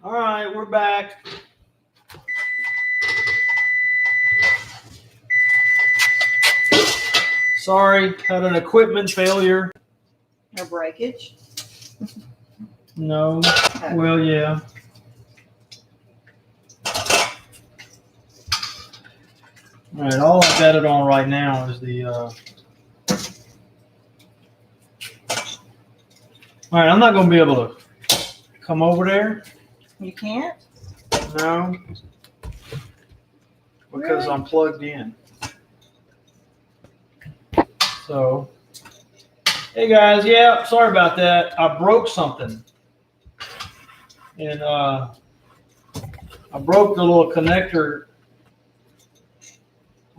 All right, we're back. Sorry, had an equipment failure. No breakage? No. Well, yeah. All right, all I've got it on right now is the. All right, I'm not going to be able to come over there. You can't? No. Because I'm plugged in. So, hey guys, yeah, sorry about that. I broke something. And I broke the little connector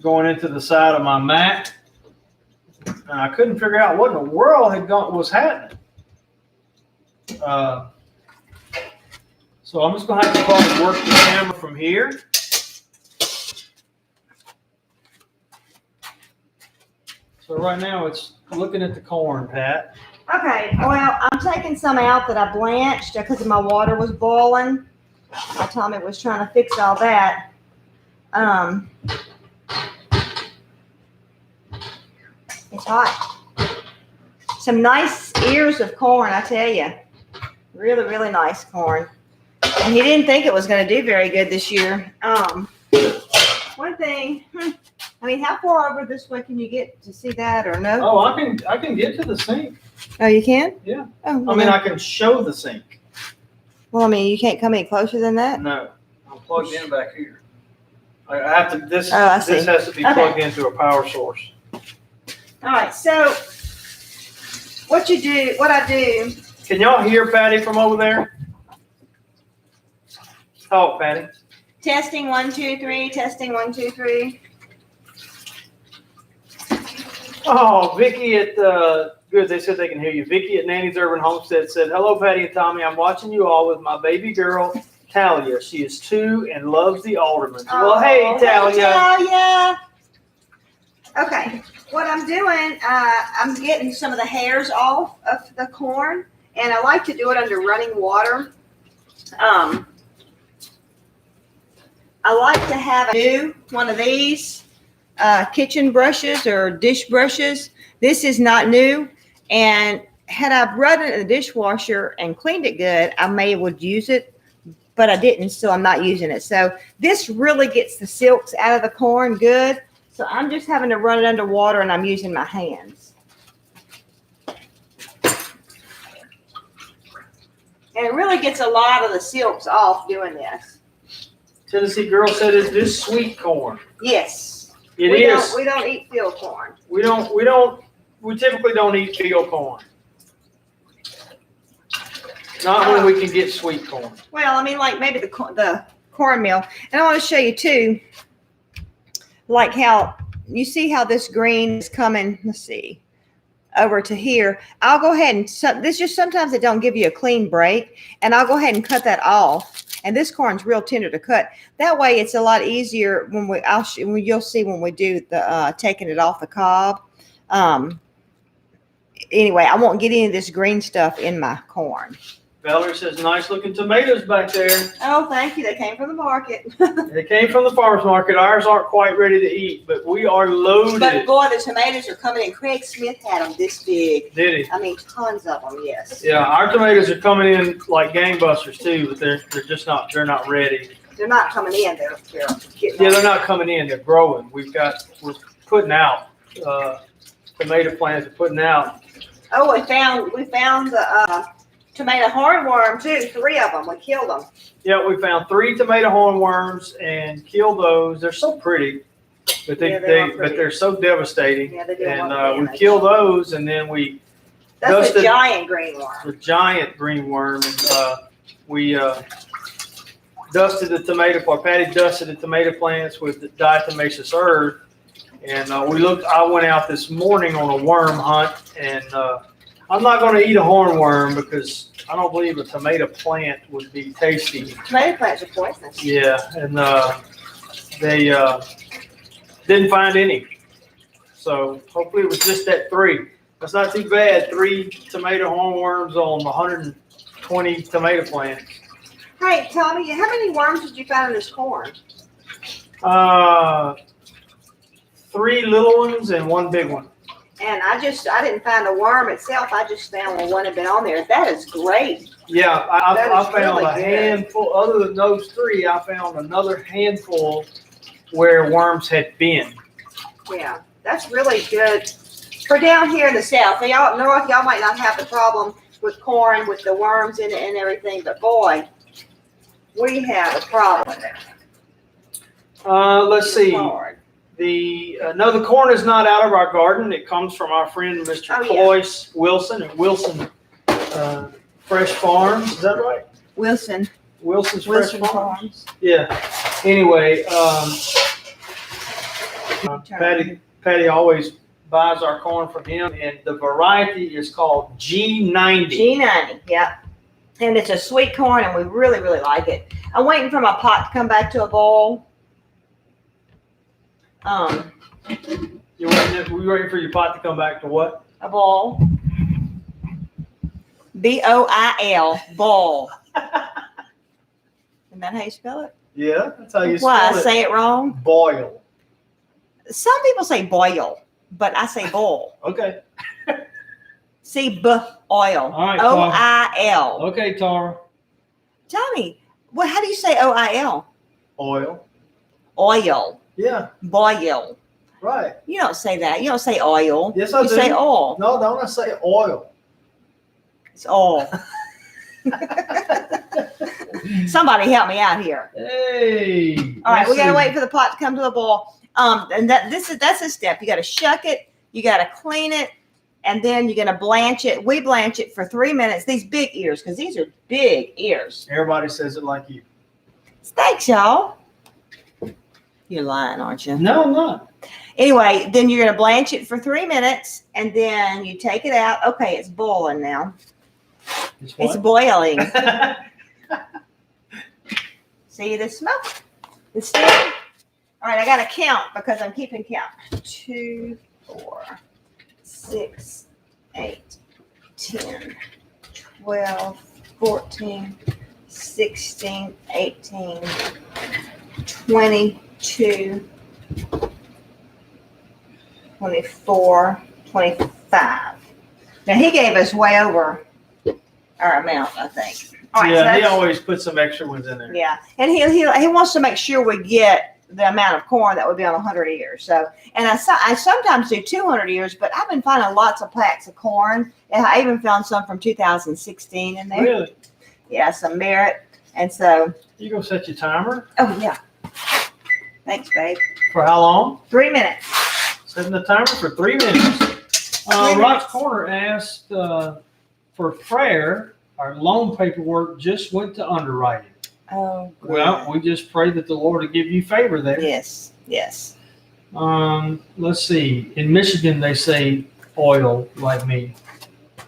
going into the side of my Mac. And I couldn't figure out what in the world was happening. So I'm just going to have to probably work the camera from here. So right now it's looking at the corn, Pat. Okay, well, I'm taking some out that I blanched because my water was boiling. My Tommy was trying to fix all that. It's hot. Some nice ears of corn, I tell you. Really, really nice corn. And he didn't think it was going to do very good this year. One thing, I mean, how far over this way can you get to see that or no? Oh, I can get to the sink. Oh, you can? Yeah. Oh, well, I mean, I can show the sink. Well, I mean, you can't come any closer than that? No, I'm plugged in back here. I have to. This I see. This has to be plugged into a power source. All right. So, what I do. Can y'all hear Patty from over there? Talk, Patty. Testing 1, 2, 3. Testing 1, 2, 3. Oh, Vicky at good. They said they can hear you. Vicky at Nanny's Urban Homestead said, "Hello, Patty and Tommy. I'm watching you all with my baby girl, Talia. She is 2 and loves the Alderman." Well, hey, Talia. Hey, Talia. Okay. What I'm doing, I'm getting some of the hairs off of the corn, and I like to do it under running water. I like to have one of these kitchen brushes or dish brushes. This is not new, and had I run it in the dishwasher and cleaned it good, I would use it, but I didn't, so I'm not using it. So this really gets the silks out of the corn good. So I'm just having to run it under water, and I'm using my hands. And it really gets a lot of the silks off doing this. Tennessee girl said, "Is this sweet corn?" Yes. It is. We don't eat field corn. We typically don't eat field corn. Not when we can get sweet corn. Well, I mean, like maybe the cornmeal. And I want to show you too, like how you see how this green is coming. Let's see, over to here. I'll go ahead and this just sometimes it don't give you a clean break, and I'll go ahead and cut that off. And this corn's real tender to cut. That way, it's a lot easier when you'll see when we do the taking it off the cob. Anyway, I won't get any of this green stuff in my corn. Valerie says, "Nice looking tomatoes back there." Oh, thank you. They came from the market. They came from the farmer's market. Ours aren't quite ready to eat, but we are loaded. But boy, the tomatoes are coming in. Craig Smith had them this big. Did he? I mean, tons of them. Yes. Yeah, our tomatoes are coming in like gangbusters too, but they're just not. They're not ready. They're not coming in. They're getting. Yeah, they're not coming in. They're growing. We're putting out tomato plants. We're putting out. Oh, we found the tomato hornworm too. 3 of them. We killed them. Yeah, we found 3 tomato hornworms and killed those. They're so pretty, but they're so devastating. Yeah, they do. And we killed those, and then we That's the giant green worm. The giant green worm, and we dusted the tomato plant. Patty dusted the tomato plants with the diatomaceous earth, and I went out this morning on a worm hunt, and I'm not going to eat a hornworm because I don't believe a tomato plant would be tasty. Tomato plants are poisonous. Yeah, and they didn't find any. So hopefully it was just that 3. That's not too bad. 3 tomato hornworms on 120 tomato plants. Hey, Tommy, how many worms did you find in this corn? 3 little ones and 1 big one. And I didn't find the worm itself. I just found one had been on there. That is great. Yeah, That I is found really a good. handful. Other than those 3, I found another handful where worms had been. Yeah, that's really good. For down here in the south, y'all north, y'all might not have the problem with corn with the worms in it and everything, but boy, we have a problem with it. Let's see. Hard. No, the corn is not out of our garden. It comes from our friend Mr. Oh, yeah. Cloyce Wilson at Wilson Fresh Farms. Is that right? Wilson Wilson's Fresh Farms. Farms. Yeah. Anyway, Patty always buys our corn from him, and the variety is called G90. G90, yeah. And it's a sweet corn, and we really, really like it. I'm waiting for my pot to come back to a boil. You waiting for your pot to come back to what? A boil. B-O-I-L, boil. Isn't that how you spell it? Yeah, that's how you Why, spell it. say it wrong? Boil. Some people say boil, but I say boil. Okay. See, oil. All right, O-I-L. Okay, Tara. Tommy, well, how do you say O-I-L? Oil. Oil. Yeah, Boil. right. You don't say that. You don't say oil. Yes, I you do. say oil. No, don't I say oil? It's oil. Somebody help me out here. Hey. All right, we let's gotta see. wait for the pot to come to the boil. And that's a step. You gotta shuck it, you gotta clean it, and then you're gonna blanch it. We blanch it for 3 minutes. These big ears, because these are big ears. Everybody says it like you. Thanks, y'all. You're lying, aren't you? No, I'm not. Anyway, then you're gonna blanch it for 3 minutes, and then you take it out. Okay, it's boiling now. It's It's what? boiling. See the smoke? The steam? All right, I got to count because I'm keeping count. 2, 4, 6, 8, 10, 12, 14, 16, 18, 22, 24, 25. Now, he gave us way over our amount, I think. All right, so Yeah, he that's- always puts some extra ones in there. Yeah, and he wants to make sure we get the amount of corn that would be on 100 ears. So, and I sometimes do 200 ears, but I've been finding lots of packs of corn, and I even found some from 2016 in there. Really? Yeah, some merit, and so. You gonna set your timer Oh yeah. Thanks, babe. for how long? 3 minutes. Setting the timer for 3 minutes. 3 minutes. Rock Corner asked for prayer. Our loan paperwork just went to underwriting. Oh. Well, we just pray that the Lord will give you favor there. Yes. Yes. Let's see. In Michigan, they say oil, like me.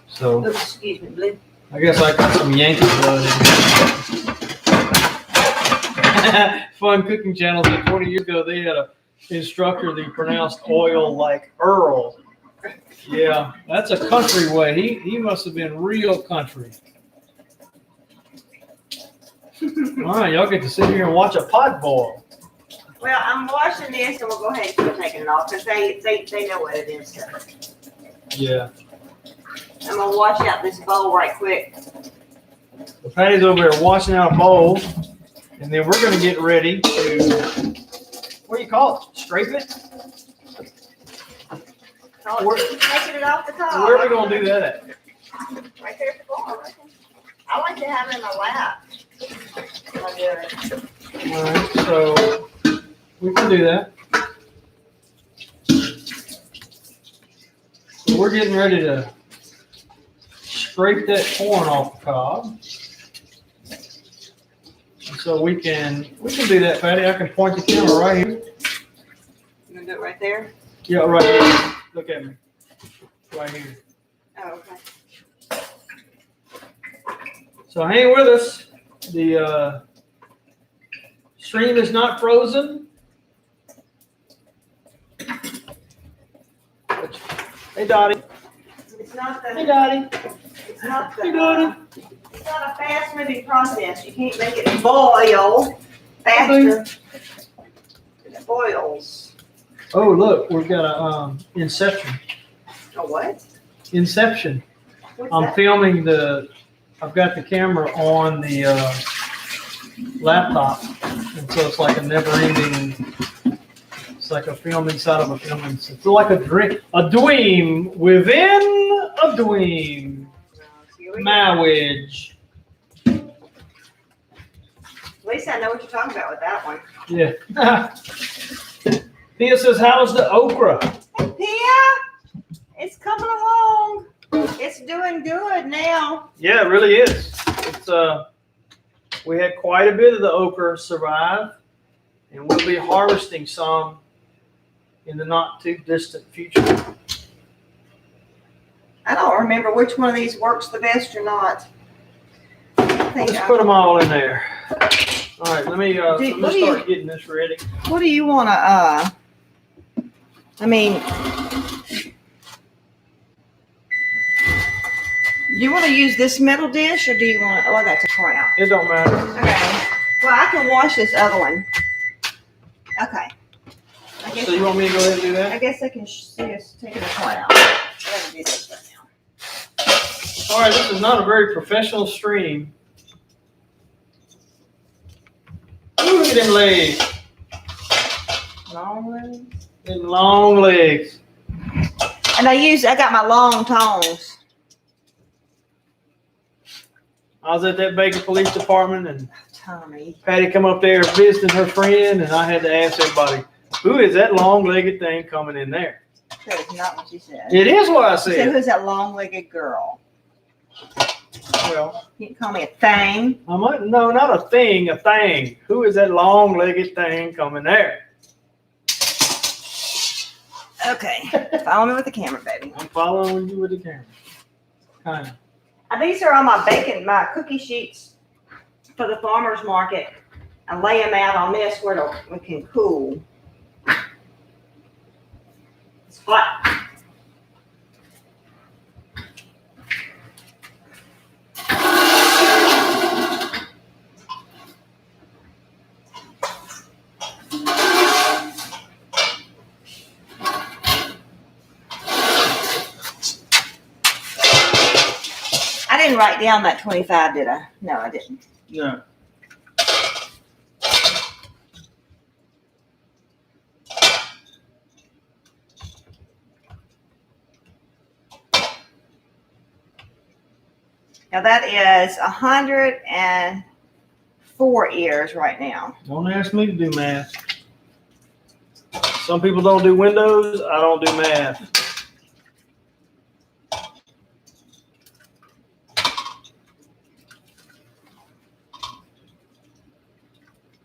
So Oops, excuse me, Blue. I guess I got some Yankee blood in me. Fun cooking channel that 20 years ago, they had an instructor that pronounced oil like Earl. Yeah, that's a country way. He must have been real country. All right, y'all get to sit here and watch a pot boil. Well, I'm washing this, and we'll go ahead and keep taking it off because they know what it is. So. Yeah. I'm gonna wash out this bowl right quick. So Patty's over there washing out a bowl, and then we're gonna get ready to, what do you call it? Scrape it? Taking it off the top. Where are we gonna do that at? Right there at the bar. I like to have it in my lap. I'll do it. All right, so we can do that. So we're getting ready to scrape that corn off the cob. And so we can do that, Patty. I can point the camera right here. You gonna do it right there? Yeah, right here. Look at me. Right here. Oh, okay. So hang with us. The stream is not frozen. Hey, Dottie. It's not the. Hey, Dottie. It's not the. Hey, Dottie. not a fast moving process. You can't make it boil faster. It boils. Oh, look, we've got a Inception. A what? Inception. What's I'm that? filming I've got the camera on the laptop, and so it's like a never-ending. It's like a film inside of a film. It's like a dream within a dream. Here we go. Marriage. At least I know what you're talking about with that one. Yeah. Pia says, "How's the okra?" Hey, Pia, it's coming along. It's doing good now. Yeah, it really is. It's we had quite a bit of the okra survive, and we'll be harvesting some in the not too distant future. I don't remember which one of these works the best or not. I think Let's put them all in there. All right, let me what do start getting this ready. What do you want to, I mean, do you want to use this metal dish or do you want to, oh, that's a crown. It don't matter. Okay. Well, I can wash this other one. Okay. I guess, So you want me to go ahead and do that? I guess I can just take it a crown. I'm going to do this right now. All right, this is not a very professional stream. Ooh, look at them legs. Long legs. Them long legs. And I got my long tongs. I was at that Baker Police Department, and Tommy. Patty come up there visiting her friend, and I had to ask everybody, who is that long-legged thing coming in there? That is not what you said. It is what I You said, said. who's that long-legged girl? Well, You can call me a thing. no, not a thing. Who is that long-legged thing coming there? Okay. Follow me with the camera, baby. I'm following you with the camera. Kind of. These are on my cookie sheets for the farmer's market. I lay them out on this where it can cool. It's hot. I didn't write down that 25, did I? No, I didn't. Yeah. Now that is 104 ears right now. Don't ask me to do math. Some people don't do windows. I don't do math.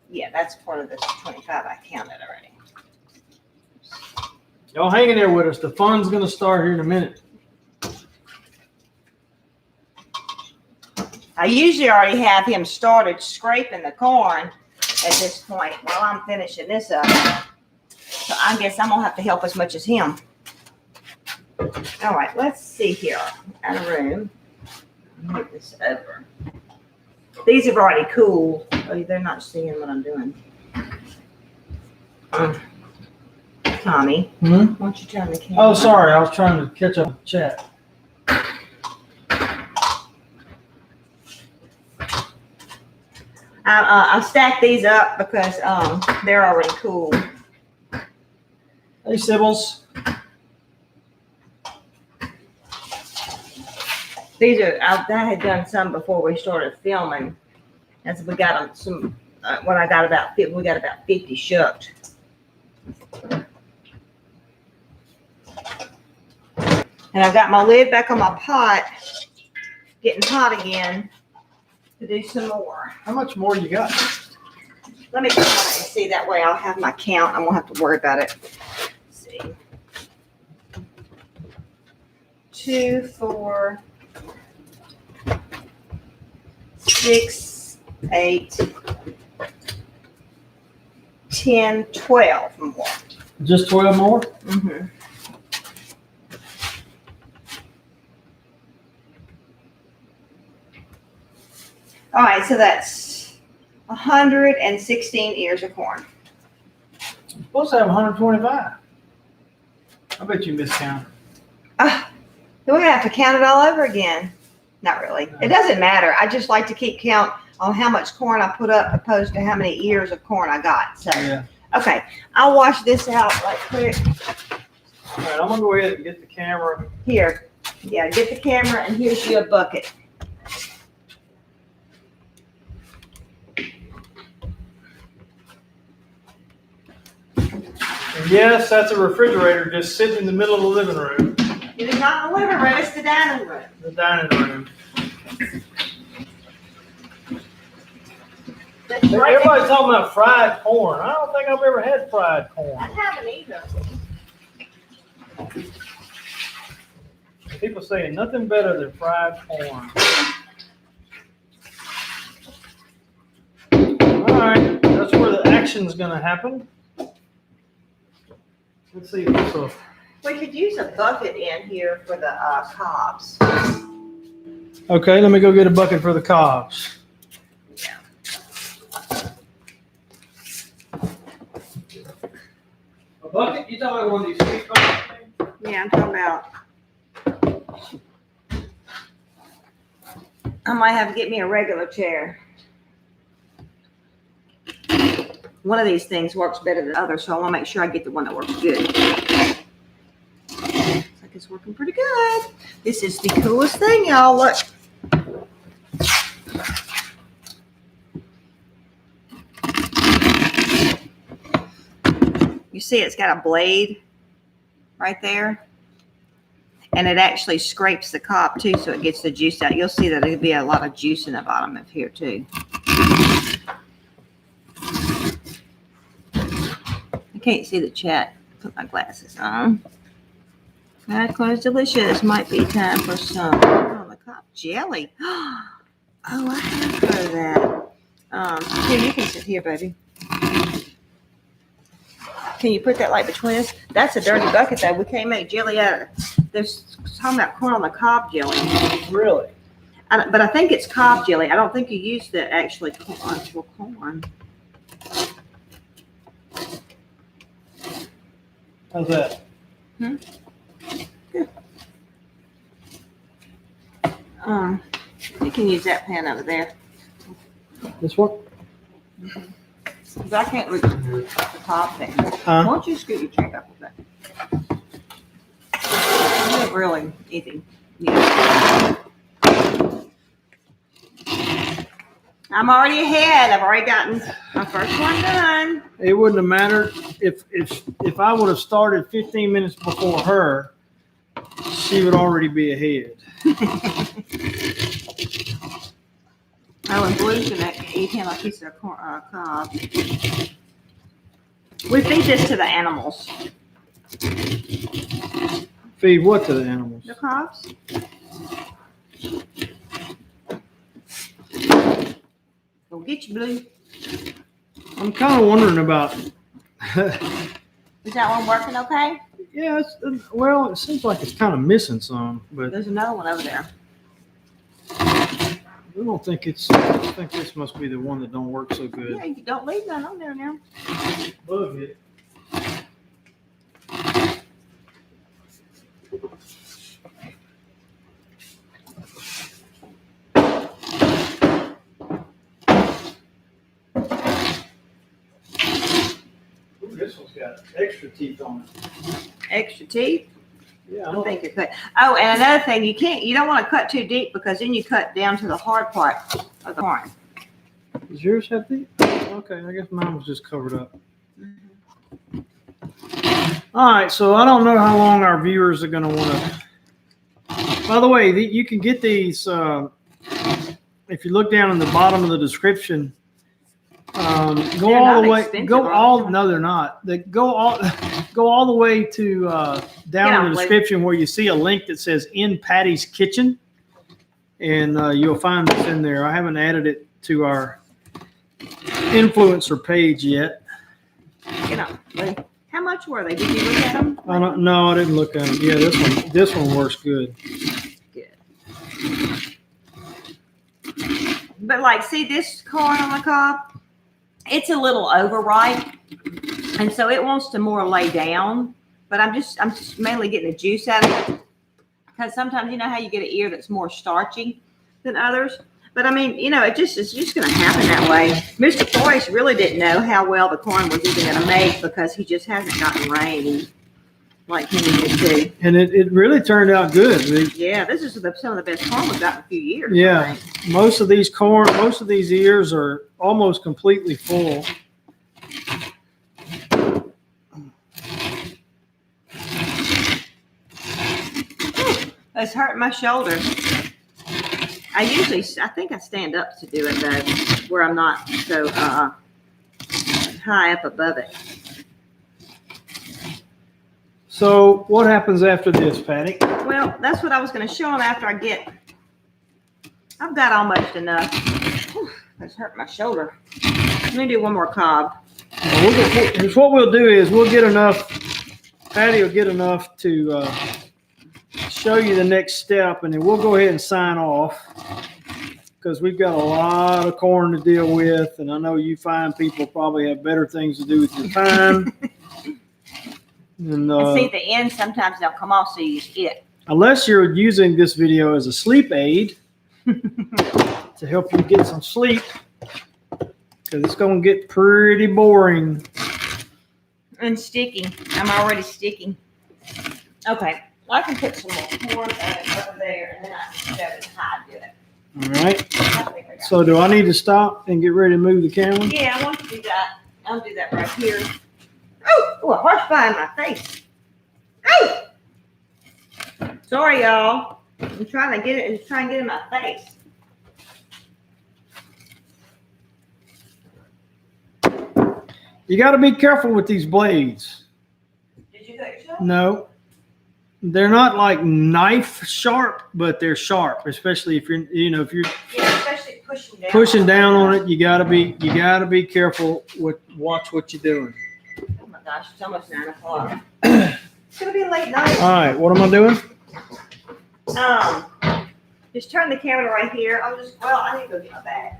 Yeah, that's part of this 25. I counted already. Y'all hang in there with us. The fun's going to start here in a minute. I usually already have him started scraping the corn at this point while I'm finishing this up. So I guess I'm gonna have to help as much as him. All right, let's see here. Out of room. Move this over. These have already cooled. Oh, they're not seeing what I'm doing. Tommy, why don't you turn the camera? Oh, sorry. I was trying to catch up with chat. I'll stack these up because they're already cool. Hey, Sibbles. These are I had done some before we started filming, and so we got them some. When I got about 50, we got about 50 shucked. And I've got my lid back on my pot, getting hot again to do some more. How much more you got? Let me count it and see, that way I'll have my count. I won't have to worry about it. Let's see. 2, 4, 6, 8, 10, 12 more. Just 12 more? Mm-hmm. All right, so that's 116 ears of corn. You're supposed to have 125. I bet you miscounted. Then we're gonna have to count it all over again. Not really. It doesn't matter. I just like to keep count on how much corn I put up opposed to how many ears of corn I got. So, Yeah. okay, I'll wash this out right quick. All right, I'm gonna go ahead and get the camera. Here, yeah, get the camera and here's your bucket. And yes, that's a refrigerator just sitting in the middle of the living room, It is not the living room, it's the dining room. the dining room. That's right. Everybody's talking about fried corn. I don't think I've ever had fried corn. I haven't either. People saying nothing better than fried corn. All right, that's where the action's gonna happen. Let's see if this will. We could use a bucket in here for the cobs. Okay, let me go get a bucket for the cobs. A bucket? You talking about one of these sweet corn things? Yeah, I'm talking about. I might have to get me a regular chair. One of these things works better than the other, so I want to make sure I get the one that works good. Looks like it's working pretty good. This is the coolest thing, y'all. Look. You see it's got a blade right there? And it actually scrapes the cob too, so it gets the juice out. You'll see that there'll be a lot of juice in the bottom of here too. I can't see the chat. Put my glasses on. Fried corn is delicious. Might be time for some on the cob jelly. Oh, I have heard of that. Here, you can sit here, baby. Can you put that like between us? That's a dirty bucket though. We can't make jelly out of it. There's talking about corn on the cob jelly. Really? But I think it's cob jelly. I don't think you use the actual corn. How's that? Good. You can use that pan over there. This one? Because I can't reach the top thing. Why don't you scoot your chair up a bit? Really easy. Yeah. I'm already ahead. I've already gotten my first one done. It wouldn't have mattered if I would have started 15 minutes before her. She would already be ahead. Oh, and Blue's gonna eat him a piece of cob. We feed this to the animals. Feed what to the animals? The cobs. Go get you, Blue. I'm kind of wondering about. Is that one working okay? Yeah, well, it seems like it's kind of missing some, but There's another one over there. I don't think it's. I think this must be the one that don't work so good. Yeah, you don't leave none on there now. Bug it. Ooh, this one's got extra teeth on it. Extra teeth. Yeah, I think you're cut. Oh, and another thing, you don't want to cut too deep because then you cut down to the hard part of the corn. Does yours have teeth? Okay, I guess mine was just covered up. All right, so I don't know how long our viewers are going to want to. By the way, you can get these if you look down in the bottom of the description. Go all the way. No, they're not. They go all the way to down in the description where you see a link that says "In Patty's Kitchen," and you'll find this in there. I haven't added it to our influencer page yet. How much were they? Did you look at them? No, I didn't look at them. Yeah, this one works good. Good. But like, see this corn on the cob? It's a little overripe, and so it wants to more lay down. But I'm just mainly getting the juice out of it, because sometimes you know how you get an ear that's more starchy than others. But I mean, it's just going to happen that way. Mr. Forrest really didn't know how well the corn was even going to make, because he just hasn't gotten rain like he needed to. And it really turned out good. Yeah, this is some of the best corn we've got in a few years. Yeah, most of these ears are almost completely full. It's hurting my shoulder. I think I stand up to do it though, where I'm not so high up above it. So what happens after this, Patty? Well, that's what I was going to show them after I've got almost enough. Whew, that's hurt my shoulder. Let me do one more cob. What we'll do is we'll get enough, Patty will get enough to show you the next step, and then we'll go ahead and sign off, because we've got a lot of corn to deal with, and I know you fine people probably have better things to do with your time. And see, at the end, sometimes they'll come off, so you just eat it. Unless you're using this video as a sleep aid to help you get some sleep, because it's going to get pretty boring. And sticking. I'm already sticking. Okay. I can put some more corn over there, and then I can show it how to do it. All right. So do I need to stop and get ready to move the camera? Yeah, I want to do that. I'll do that right here. Oh, a horsefly in my face. Oh! Sorry, y'all. I'm trying to get it and try and get it in my face. You got to be careful with these blades. Did you cut yourself? No. They're not like knife sharp, but they're sharp, especially if you're especially pushing down on it. You gotta be careful watch what you're doing. Oh my gosh, it's almost 9 o'clock. It's gonna be a late night. All right, what am I doing? Just turn the camera right here. I need to go get my bag.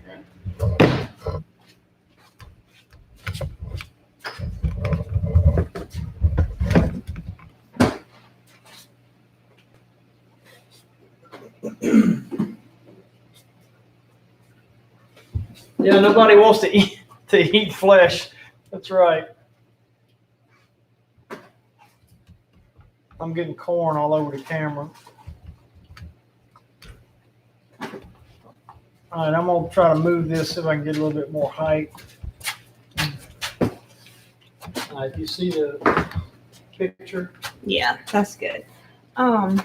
Yeah, nobody wants to eat flesh. That's right. I'm getting corn all over the camera. All right, I'm gonna try to move this so I can get a little bit more height. All right, you see the picture? Yeah, that's good. Come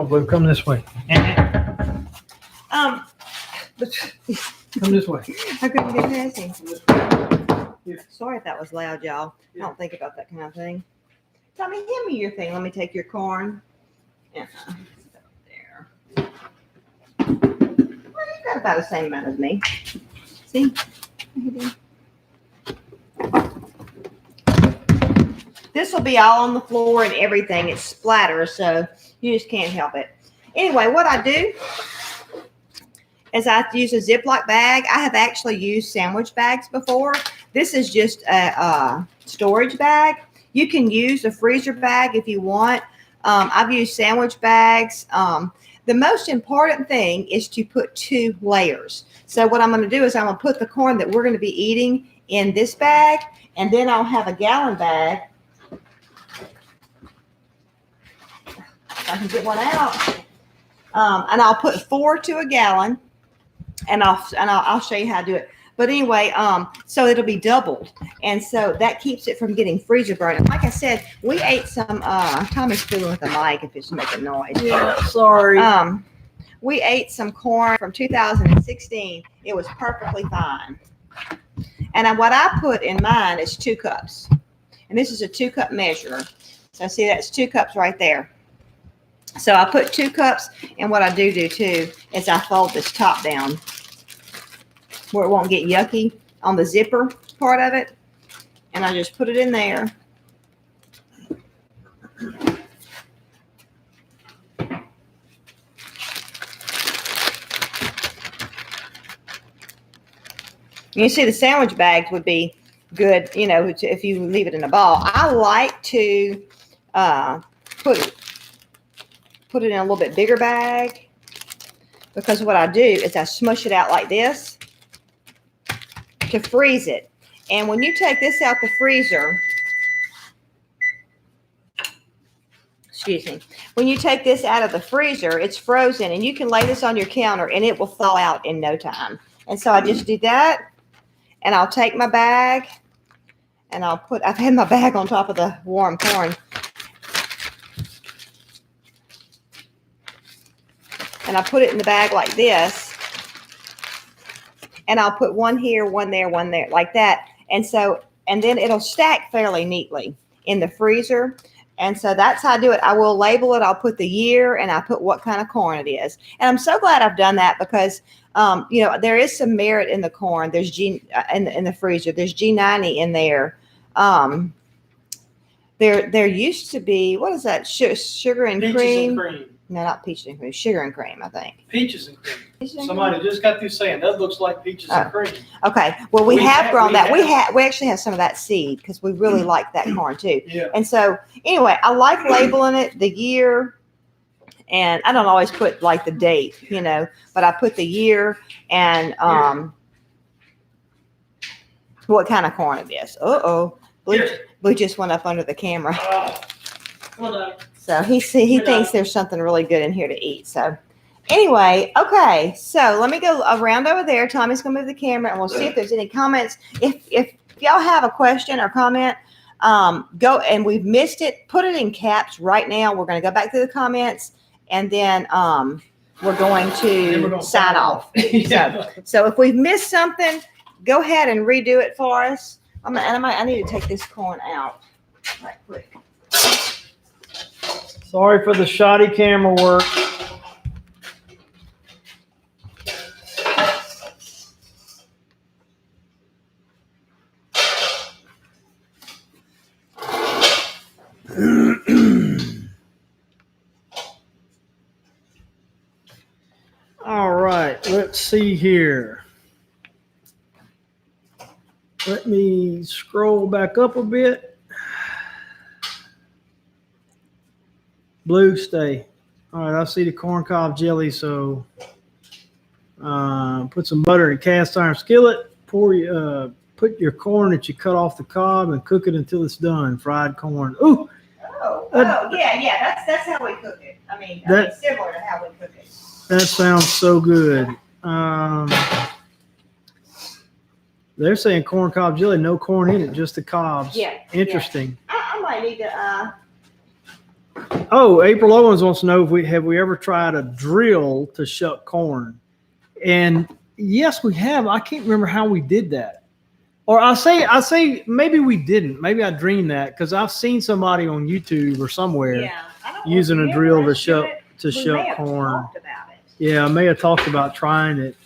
on, Blue, come this way. Come this way. I couldn't get past him. Yeah. Sorry if that was loud, y'all. Yeah. I don't think about that kind of thing. Tommy, hand me your thing. Let me take your corn. Yeah. There. Well, you've got about the same amount as me. See? This will be all on the floor and everything. It splatters, so you just can't help it. Anyway, what I do is I use a Ziploc bag. I have actually used sandwich bags before. This is just a storage bag. You can use a freezer bag if you want. I've used sandwich bags. The most important thing is to put 2 layers. So what I'm going to do is I'm going to put the corn that we're going to be eating in this bag, and then I'll have a gallon bag. If I can get one out. And I'll put 4 to a gallon, and I'll show you how to do it. But anyway, so it'll be doubled, and so that keeps it from getting freezer burn. And like I said, we ate some. Tommy's fooling with the mic if it's making noise. Yeah, sorry. We ate some corn from 2016. It was perfectly fine. And what I put in mine is 2 cups, and this is a 2-cup measure. So see, that's 2 cups right there. So I put 2 cups, and what I do too is I fold this top down where it won't get yucky on the zipper part of it. And I just put it in there. You see, the sandwich bags would be good, you know, if you leave it in a ball. I like to put it in a little bit bigger bag, because what I do is I smush it out like this to freeze it. And when you take this out the freezer, excuse me, when you take this out of the freezer, it's frozen, and you can lay this on your counter and it will thaw out in no time. And so I just do that, and I'll take my bag and I've had my bag on top of the warm corn. And I put it in the bag like this, and I'll put one here, one there, like that. And then it'll stack fairly neatly in the freezer. And so that's how I do it. I will label it. I'll put the year, and I put what kind of corn it is. And I'm so glad I've done that, because, you know, there is some merit in the corn. There's in the freezer. There's G90 in there. There used to be, what is that? Sugar and Peaches cream. and cream. No, not peaches and cream. Sugar and cream, I think. Peaches and cream. Peaches and Somebody just got through saying that looks like peaches and cream. Okay. Well, we have grown that. We actually have some of that seed, because we really like that corn too. Yeah. And so anyway, I like labeling it, the year, and I don't always put like the date, you know, but I put the year and what kind of corn it is. Blue just went up under the camera. Well done. So he thinks there's something really good in here to eat. So anyway, okay. So let me go around over there. Tommy's gonna move the camera, and we'll see if there's any comments. If y'all have a question or comment, go, and we've missed it, put it in caps right now. We're gonna go back to the comments, and then we're going to sign off. Yeah. So if we've missed something, go ahead and redo it for us. I need to take this corn out right quick. Sorry for the shoddy camera work. All right, let's see here. Let me scroll back up a bit. Blue, stay. All right, I see the corn cob jelly, so put some butter in a cast iron skillet. Put your corn that you cut off the cob and cook it until it's done. Fried corn. Ooh. Yeah. That's how we cook it. I mean, similar to how we cook it. That sounds so good. They're saying corn cob jelly, no corn in it, just the cobs. Yeah. Interesting. Yeah. I might need to. Oh, April Owens wants to know if we ever tried a drill to shuck corn, and yes, we have. I can't remember how we did that, or I say maybe we didn't. Maybe I dreamed that, because I've seen somebody on YouTube or somewhere using a drill to shuck corn. Yeah, I may have talked about trying it.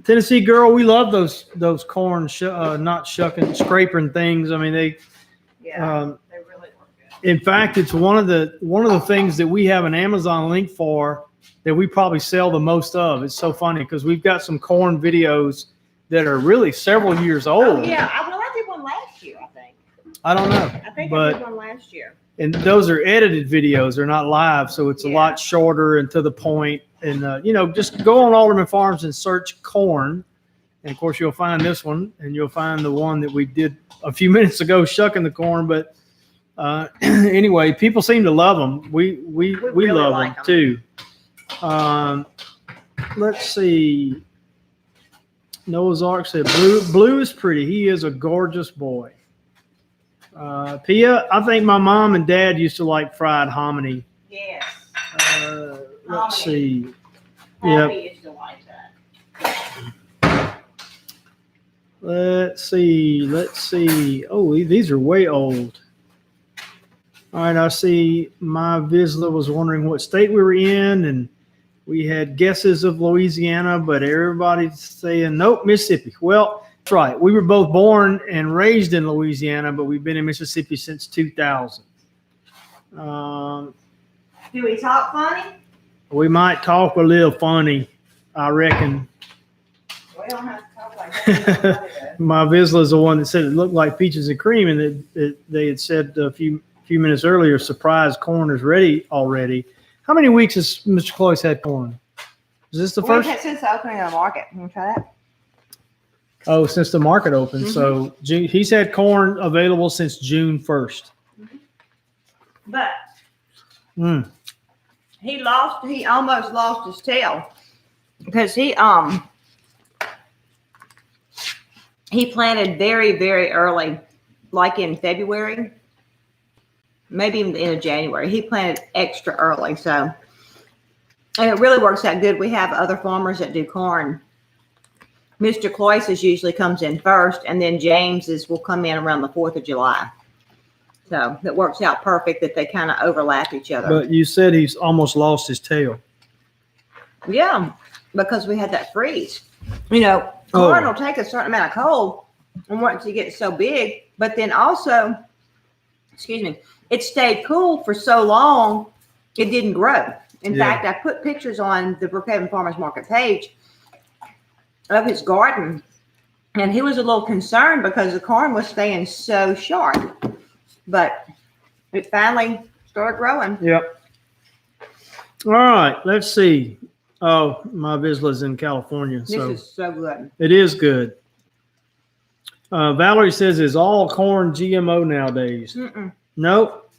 Tennessee girl, we love those corn not shucking, scraping things. I mean, they really work good. In fact, it's one of the things that we have an Amazon link for that we probably sell the most of. It's so funny, because we've got some corn videos that are really several years old. Oh, yeah. I did one last year, I think. I don't know. I think I did one last year. And those are edited videos. They're not live, so it's a lot shorter and to the point. And, just go on Alderman Farms and search corn. And, of course, you'll find this one, and you'll find the one that we did a few minutes ago, shucking the corn. But anyway, people seem to love them. We really love them, too. Let's see. Noah's Ark said, Blue is pretty. He is a gorgeous boy. Pia, I think my mom and dad used to like fried hominy. Yes. Let's see. Happy used to like that. Let's see. Oh, these are way old. All right, I see my visitor was wondering what state we were in, and we had guesses of Louisiana, but everybody's saying, nope, Mississippi. Well, that's right. We were both born and raised in Louisiana, but we've been in Mississippi since 2000. Do we talk funny? We might talk a little funny, I reckon. We don't have to talk like that. My Vizsla is the one that said it looked like peaches and cream, and they had said a few minutes earlier, surprise, corn is ready already. How many weeks has Mr. Cloyce had corn? Is this the first? We've had since the opening of the market. Can you try that? Oh, since the market opened. Mhm. So he's had corn available since June 1st. But Mm. he almost lost his tail because he planted very, very early, like in February, maybe even the end of January. He planted extra early, so and it really works out good. We have other farmers that do corn. Mr. Cloyce's usually comes in first, and then James's will come in around the 4th of July. So it works out perfect that they kind of overlap each other. But you said he's almost lost his tail. Yeah, because we had that freeze. You know, corn will take a certain amount of cold and once it gets so big, but then also, it stayed cool for so long, it didn't grow. In fact, I put pictures on the Brookhaven Farmers Market page of his garden, and he was a little concerned because the corn was staying so sharp, but it finally started growing. Yep. All right, let's see. Oh, my Vizsla's in California. This is so good. It is good. Valerie says, is all corn GMO nowadays? Mm-mm. Nope.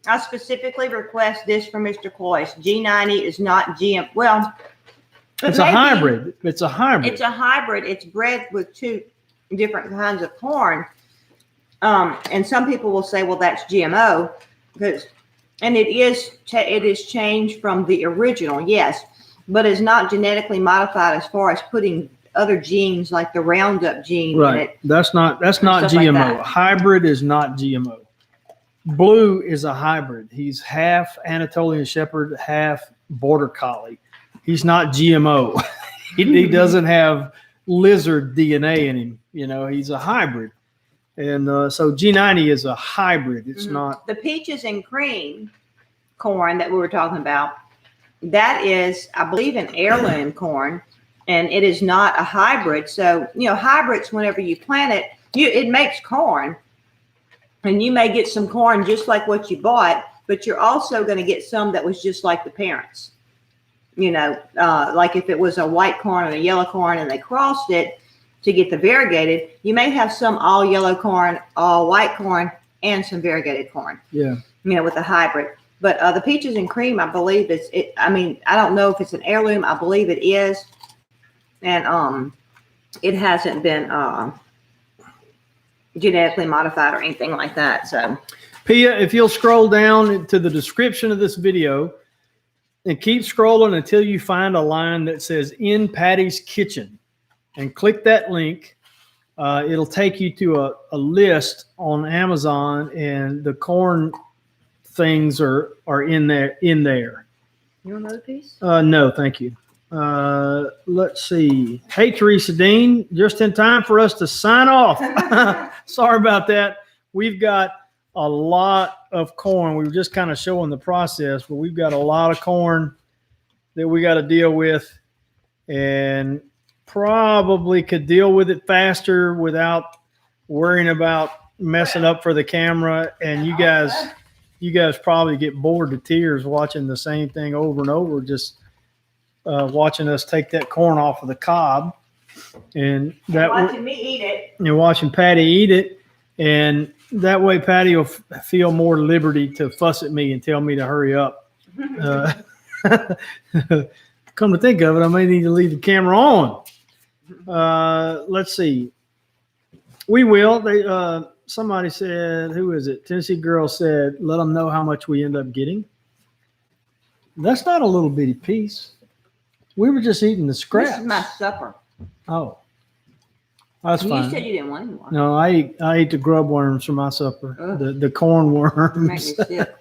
I specifically request this from Mr. Cloyce. G90 is not GM. Well, It's a hybrid. It's a hybrid. It's a hybrid. It's bred with two different kinds of corn. And some people will say, well, that's GMO. And it is changed from the original, yes, but it's not genetically modified as far as putting other genes like the Roundup gene in it. That's not GMO. Like hybrid is not GMO. Blue is a hybrid. He's half Anatolian Shepherd, half Border Collie. He's not GMO. he doesn't have lizard DNA in him. You know, he's a hybrid. And so G90 is a hybrid. It's not. The peaches and cream corn that we were talking about, that is, I believe, an heirloom corn, and it is not a hybrid. So, you know, hybrids, whenever you plant it, it makes corn, and you may get some corn just like what you bought, but you're also going to get some that was just like the parents. You know, like if it was a white corn and a yellow corn and they crossed it to get the variegated, you may have some all yellow corn, all white corn, and some variegated corn. Yeah. You know, with a hybrid. But the peaches and cream, I believe I mean, I don't know if it's an heirloom. I believe it is. And it hasn't been genetically modified or anything like that. So, Pia, if you'll scroll down to the description of this video and keep scrolling until you find a line that says In Patty's Kitchen, and click that link. It'll take you to a list on Amazon, and the corn things are in there. You want another piece? No, thank you. Let's see. Hey, Teresa Dean, just in time for us to sign off. Sorry about that. We've got a lot of corn. We were just kind of showing the process, but we've got a lot of corn that we got to deal with, and probably could deal with it faster without worrying about messing up for the camera. And you guys probably get bored to tears watching the same thing over and over, just watching us take that corn off of the cob, and watching me eat it. You're watching Patty eat it, and that way Patty will feel more liberty to fuss at me and tell me to hurry up. Come to think of it, I may need to leave the camera on. Let's see. We will. Somebody said, who is it? Tennessee Girl said, let them know how much we end up getting. That's not a little bitty piece. We were just eating the scraps. This is my supper. Oh, that's fine. You said you didn't want any more. No, I ate the grub worms for my supper. The corn worms. Make me sick.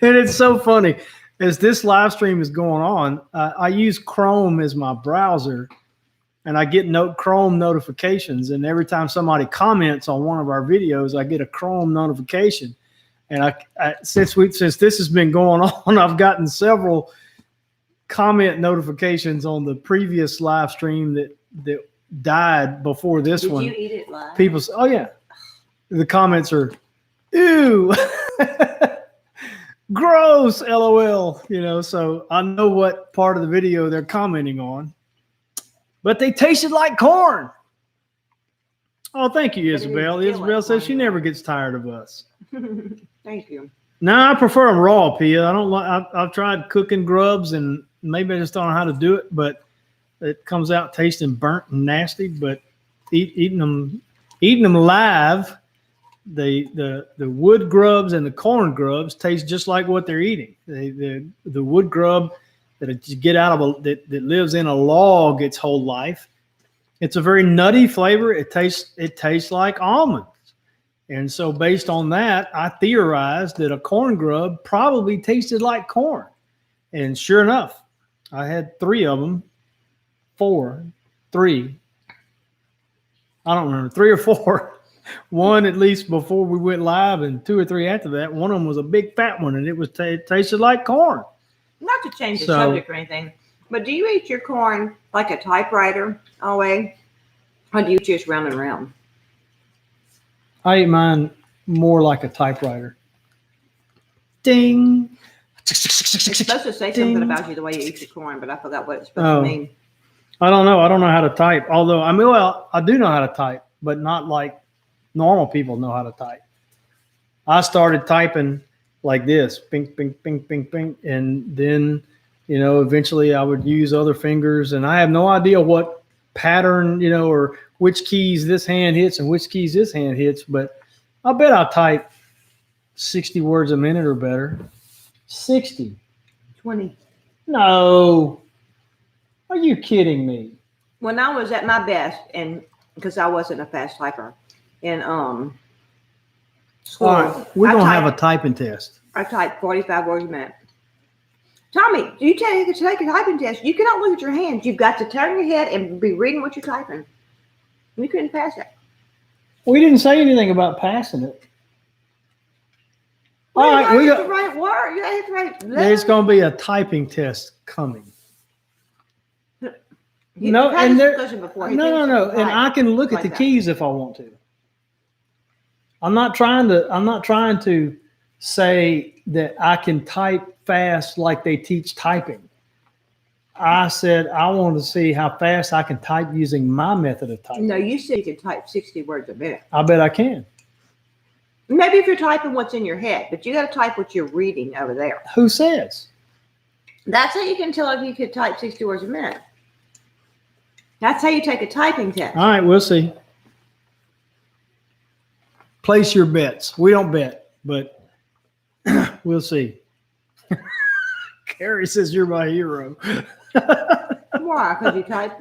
And it's so funny. As this live stream is going on, I use Chrome as my browser, and I get Chrome notifications. And every time somebody comments on one of our videos, I get a Chrome notification. And since this has been going on, I've gotten several comment notifications on the previous live stream that that died before this Did one. you eat it live? People say, "Oh yeah," the comments are, "Ew, gross, LOL." You know, so I know what part of the video they're commenting on, but they tasted like corn. Oh, thank you, But it Isabel. didn't feel Isabel like says she corn. never gets tired of us. Thank you. No, I prefer them raw, Pia. I don't like. I've tried cooking grubs, and maybe I just don't know how to do it, but it comes out tasting burnt and nasty. But eating them live, the wood grubs and the corn grubs taste just like what they're eating. The wood grub that you get out of that lives in a log its whole life. It's a very nutty flavor. It tastes like almonds. And so based on that, I theorized that a corn grub probably tasted like corn. And sure enough, I had 3 of them, 3. I don't remember, 3 or 4. One at least before we went live, and 2 or 3 after that. One of them was a big fat one, and it tasted like corn. Not to change the subject or anything, but do you eat your corn like a typewriter always, or do you just round and round? I eat mine more like a typewriter. Ding. It's supposed to say Ding. something about you the way you eat your corn, but I forgot what it's supposed to mean. I don't know. I don't know how to type. Although I do know how to type, but not like normal people know how to type. I started typing like this, ping, ping, ping, ping, ping, and then, eventually I would use other fingers, and I have no idea what pattern, or which keys this hand hits and which keys this hand hits, but I bet I type 60 words a minute or better. 60. 20. No. Are you kidding me? When I was at my best, and because I wasn't a fast typer in school, All right, we're going to have a typing test. I typed 45 words a minute. Tommy, do you take a typing test? You cannot look at your hands. You've got to turn your head and be reading what you're typing. We couldn't pass it. We didn't say anything about passing it. Well, All right, you have to write word. You have to write letters. There's going to be a typing test coming. No, and there, no. And I can look at the keys if I want to. I'm not trying to say that I can type fast like they teach typing. I said I want to see how fast I can type using my method of typing. No, you said you could type 60 words a minute. I bet I can. Maybe if you're typing what's in your head, but you got to type what you're reading over there. Who says? That's how you can tell if you could type 60 words a minute. That's how you take a typing test. All right, we'll see. Place your bets. We don't bet, but we'll see. Carrie says you're my hero. Why? Because you type?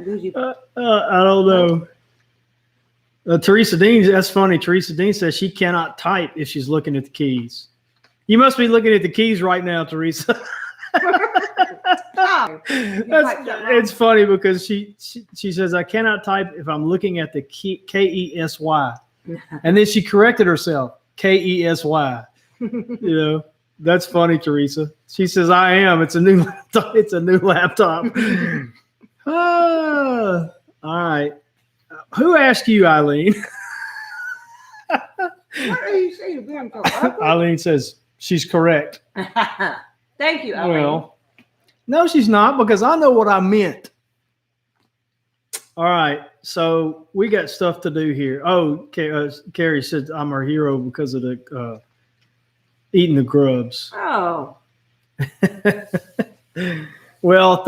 I don't know. Teresa Dean, that's funny. Teresa Dean says she cannot type if she's looking at the keys. You must be looking at the keys right now, Teresa. It's funny because she says I cannot type if I'm looking at the key, KESY, and then she corrected herself, KESY. That's funny, Teresa. She says I am. It's a new laptop. It's a new laptop. All right. Who asked you, Eileen? What are you saying? Eileen says she's correct. Thank you, Eileen. Well, no, she's not, because I know what I meant. All right, so we got stuff to do here. Oh, Carrie said I'm her hero because of the eating the grubs. Oh. Well,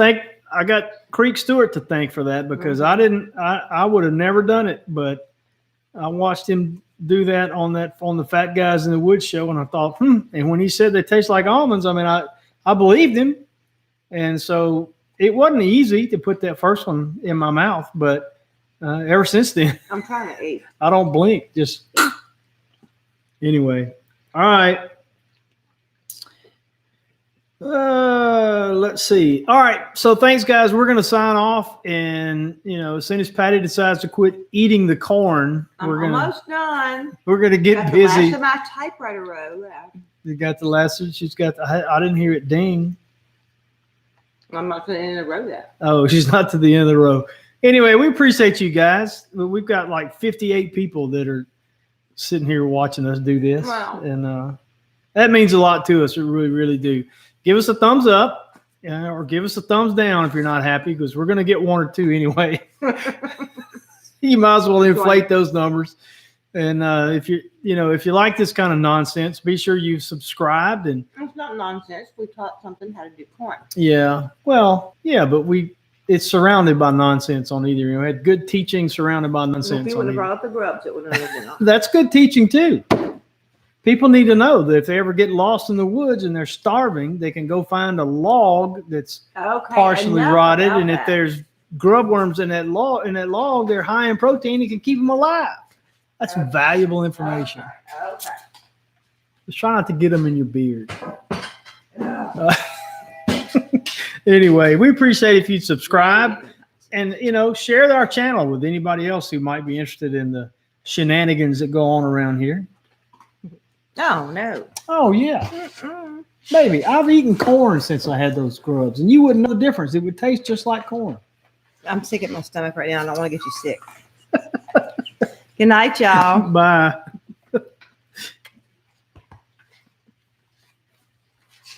I got Creek Stewart to thank for that, because I would have never done it, but I watched him do that on the Fat Guys in the Woods show, and I thought, and when he said they taste like almonds, I mean, I believed him. And so it wasn't easy to put that first one in my mouth, but ever since then, I'm trying to eat. I don't blink. Just anyway. All right. Let's see. All right. So thanks, guys. We're going to sign off, and as soon as Patty decides to quit eating the corn, we're almost done. We're going to get busy. busy. The last of my typewriter row. You got the last one. She's got. I didn't hear it ding. I'm not to the end of the row yet. Oh, she's not to the end of the row. Anyway, we appreciate you guys. We've got like 58 people that are sitting here watching us do this. Wow. And that means a lot to us. We really, really do. Give us a thumbs up or give us a thumbs down if you're not happy, because we're going to get one or two anyway. You might as well inflate those numbers. And if you like this kind of nonsense, be sure you've subscribed. And It's not nonsense. We taught something how to do corn. yeah, well, yeah, but it's surrounded by nonsense on either. We had good teaching surrounded by nonsense. If you would have brought up the grubs, it would have been on. That's good teaching too. People need to know that if they ever get lost in the woods and they're starving, they can go find a log that's partially rotted, and if there's grub worms in that log, they're high in protein. It can keep them alive. That's valuable information. Okay. Just try not to get them in your beard. Anyway, we appreciate if you'd subscribe and, share our channel with anybody else who might be interested in the shenanigans that go on around here. Oh, no. Oh, yeah. Maybe. I've eaten corn since I had those grubs, and you wouldn't know the difference. It would taste just like corn. I'm sick at my stomach right now. I don't want to get you sick. Good night, y'all. Bye.